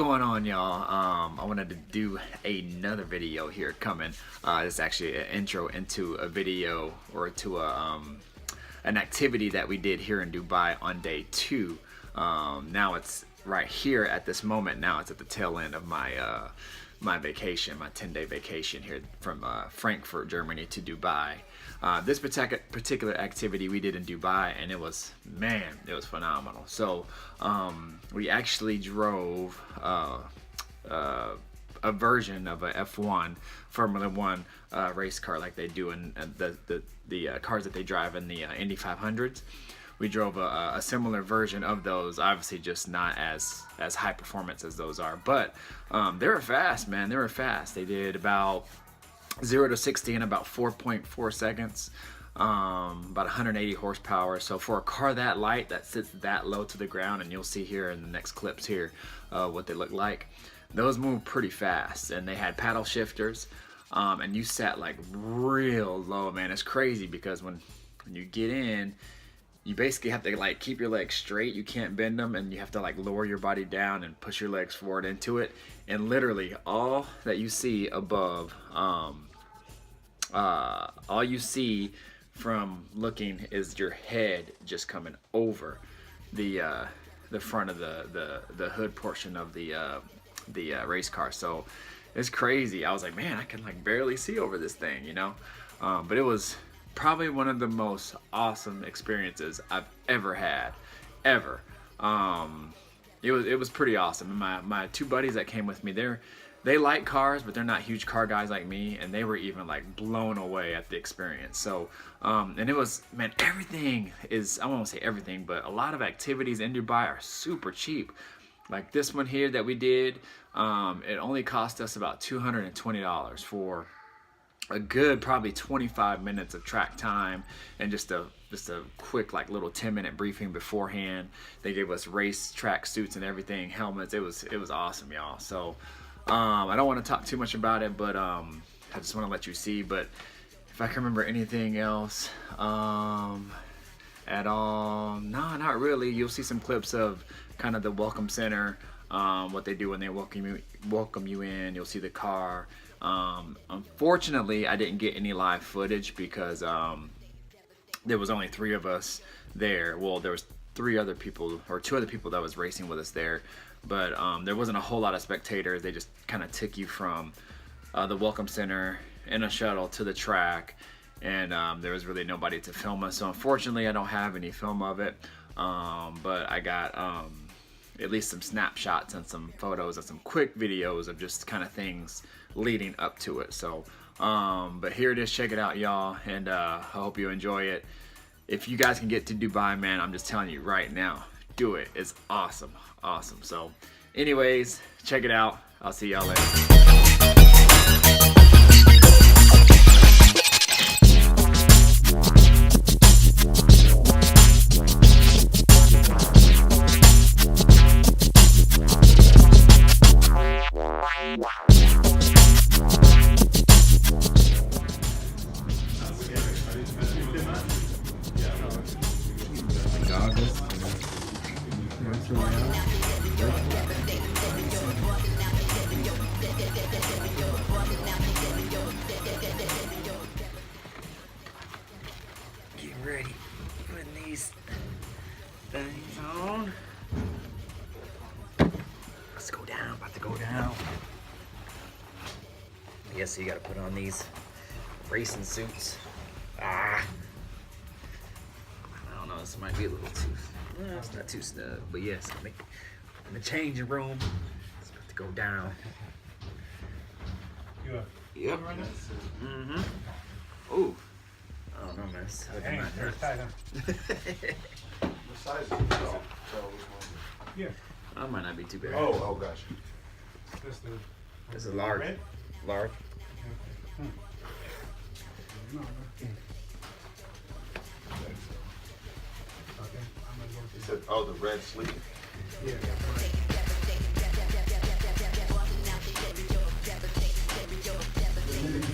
going on, y'all? I wanted to do another video here coming. This is actually an intro into a video or to an activity that we did here in Dubai on day 2. Now it's right here at this moment. Now it's at the tail end of my my vacation, my 10-day vacation here from Frankfurt, Germany to Dubai. This particular activity we did in Dubai, and it was phenomenal. So we actually drove a version of a F1 Formula 1 race car like they do in the cars that they drive in the Indy 500s. We drove a similar version of those, obviously just not as high performance as those are, but they were fast, man. They were fast. They did about 0 to 60 in about 4.4 seconds, about 180 horsepower. So for a car that light, that sits that low to the ground, and you'll see here in the next clips here what they look like, those move pretty fast. And they had paddle shifters, and you sat like real low, man. It's crazy because when you get in, you basically have to like keep your legs straight. You can't bend them, and you have to like lower your body down and push your legs forward into it. And literally all that you see above, all you see from looking is your head just coming over the front of the hood portion of the race car. So it's crazy. I was like, man, I can like barely see over this thing, you know. But it was probably one of the most awesome experiences I've ever had, ever. It was pretty awesome. And my two buddies that came with me, they like cars, but they're not huge car guys like me, and they were even like blown away at the experience. So and it was, man, everything is, I won't say everything, but a lot of activities in Dubai are super cheap. Like this one here that we did, it only cost us about $220 for a good probably 25 minutes of track time and just a quick like little 10-minute briefing beforehand. They gave us race track suits and everything, helmets. It was awesome, y'all. So I don't want to talk too much about it, but I just want to let you see. But if I can remember anything else at all, no, not really. You'll see some clips of kind of the welcome center, what they do when they welcome you in. You'll see the car. Unfortunately, I didn't get any live footage because there was only 3 of us there. Well, there was 3 other people, or 2 other people that was racing with us there, but there wasn't a whole lot of spectators. They just kind of took you from the welcome center in a shuttle to the track, and there was really nobody to film us. So unfortunately, I don't have any film of it, but I got at least some snapshots and some photos and some quick videos of just kind of things leading up to it. So but here it is. Check it out, y'all, and I hope you enjoy it. If you guys can get to Dubai, man, I'm just telling you right now, do it. It's awesome. So anyways, check it out. I'll see y'all later. Getting ready, putting these things on. Let's go down, about to go down. Yes, so you gotta put on these racing suits. I don't know, this might be a little too, well, it's not too snug, but yes, in the changing room, it's about to go down. Yep. Mm-hmm. Ooh. I don't know, man. It's hugging my nuts. What size is it? Yeah. That might not be too bad. Oh, gosh. This is large. Red? Large. He said, oh, the red sleeve. Yeah.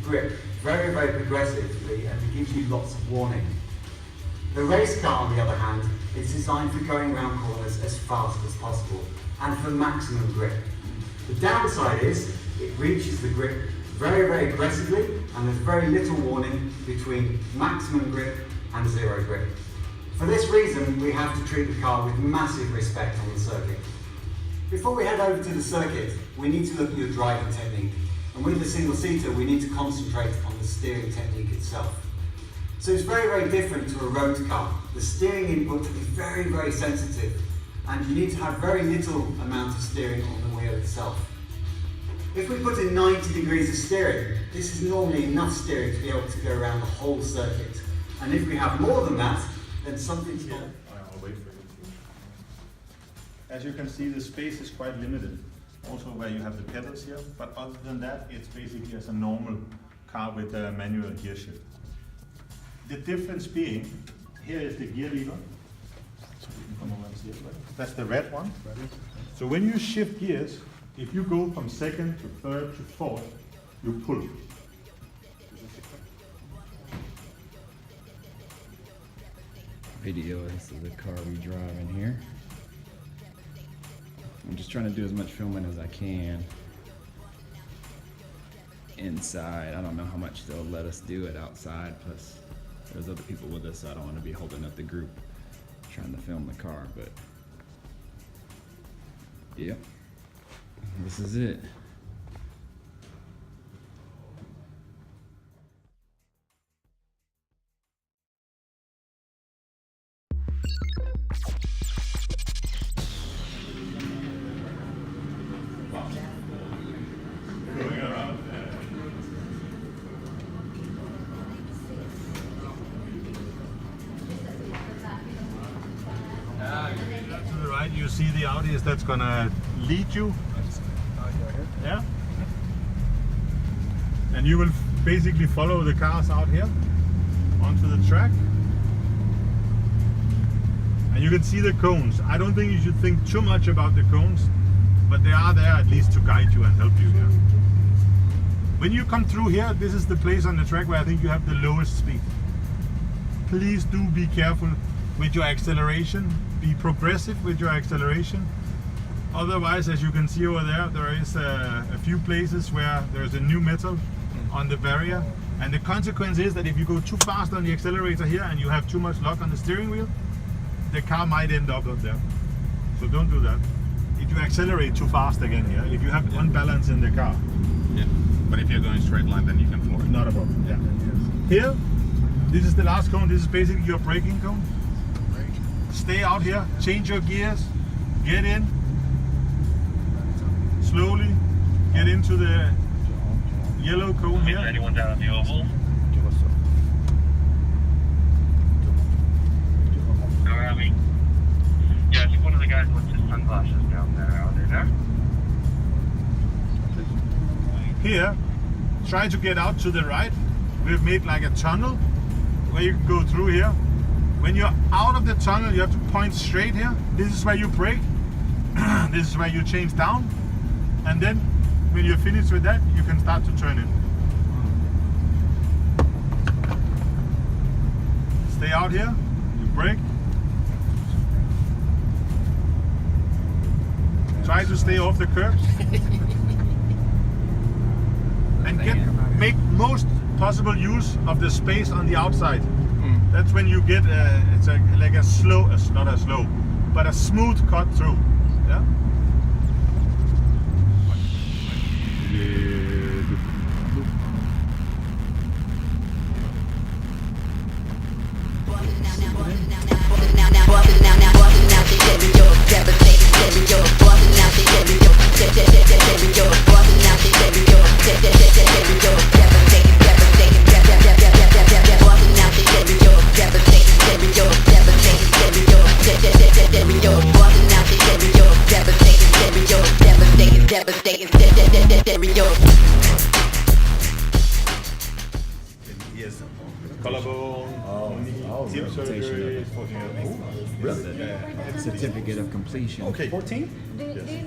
Grip very, very progressively, and it gives you lots of warning. The race car, on the other hand, is designed for going around corners as fast as possible and for maximum grip. The downside is it reaches the grip very, very aggressively, and there's very little warning between maximum grip and zero grip. For this reason, we have to treat the car with massive respect on the circuit. Before we head over to the circuit, we need to look at your driving technique. And with the single-seater, we need to concentrate on the steering technique itself. So it's very, very different to a road car. The steering input is very, very sensitive, and you need to have very little amount of steering on the wheel itself. If we put in 90 degrees of steering, this is normally enough steering to be able to go around the whole circuit. And if we have more than that, then something's not. I'll wait for you. As you can see, the space is quite limited. Also where you have the pedals here, but other than that, it's basically as a normal car with a manual gear shift. The difference being, here is the gear lever. That's the red one. So when you shift gears, if you go from second to third to fourth, you pull. Video, this is the car we drive in here. I'm just trying to do as much filming as I can inside. I don't know how much they'll let us do it outside, plus there's other people with us, so I don't want to be holding up the group trying to film the car, but yep, this is it. To the right, you see the Audis that's gonna lead you. Yeah. And you will basically follow the cars out here onto the track. And you can see the cones. I don't think you should think too much about the cones, but they are there at least to guide you and help you here. When you come through here, this is the place on the track where I think you have the lowest speed. Please do be careful with your acceleration. Be progressive with your acceleration. Otherwise, as you can see over there, there is a few places where there's a new metal on the barrier. And the consequence is that if you go too fast on the accelerator here and you have too much lock on the steering wheel, the car might end up there. So don't do that. If you accelerate too fast again here, if you have unbalance in the car. Yeah. But if you're going straight line, then you can floor it. Not a problem. Yeah. Here, this is the last cone. This is basically your braking cone. Stay out here, change your gears, get in, slowly get into the yellow cone here. Anyone down at the oval? Where are we? Yeah, I think one of the guys wants his sunglasses down there. Are they there? Here, try to get out to the right. We've made like a tunnel where you can go through here. When you're out of the tunnel, you have to point straight here. This is where you brake. This is where you change down. And then when you're finished with that, you can start to turn in. Stay out here, you brake. Try to stay off the curbs. And make most possible use of the space on the outside. That's when you get it's like a slow, not a slow, but a smooth cut through. Yeah. Yes. Collarbone, hip surgery, Certificate of completion. Okay. 14? Yes.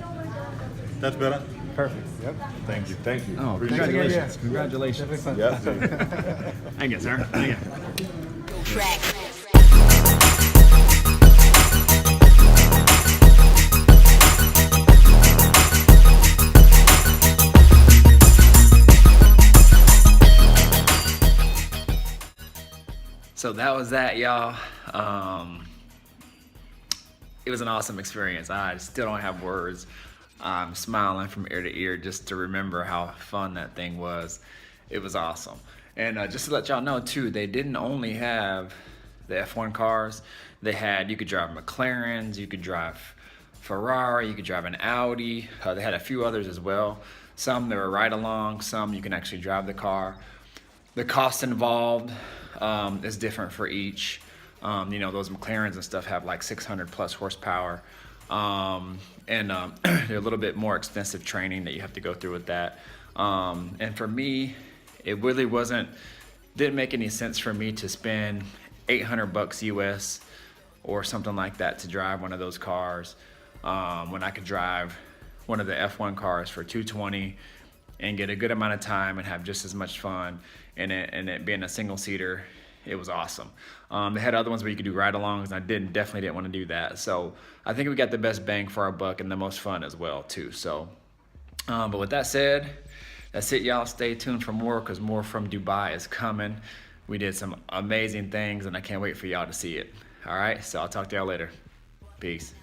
That's better. Perfect. Yep. Thank you. Thank you. Oh, Appreciate congratulations. it. Congratulations. Yeah. Thank you, sir. Thank you. Track. So that was that, y'all. It was an awesome experience. I still don't have words. I'm smiling from ear to ear just to remember how fun that thing was. It was awesome. And just to let y'all know too, they didn't only have the F1 cars. They had, you could drive McLarens, you could drive Ferrari, you could drive an Audi. They had a few others as well. Some that were ride along, some you can actually drive the car. The cost involved is different for each. You know, those McLarens and stuff have like 600 plus horsepower. And they're a little bit more extensive training that you have to go through with that. And for me, it really didn't make any sense for me to spend $800 US or something like that to drive one of those cars when I could drive one of the F1 cars for $220 and get a good amount of time and have just as much fun. And it being a single seater, it was awesome. They had other ones where you could do ride-alongs, and I definitely didn't want to do that. So I think we got the best bang for our buck and the most fun as well too. So, but with that said, that's it, y'all. Stay tuned for more, because more from Dubai is coming. We did some amazing things, and I can't wait for y'all to see it. All right, so I'll talk to y'all later. Peace.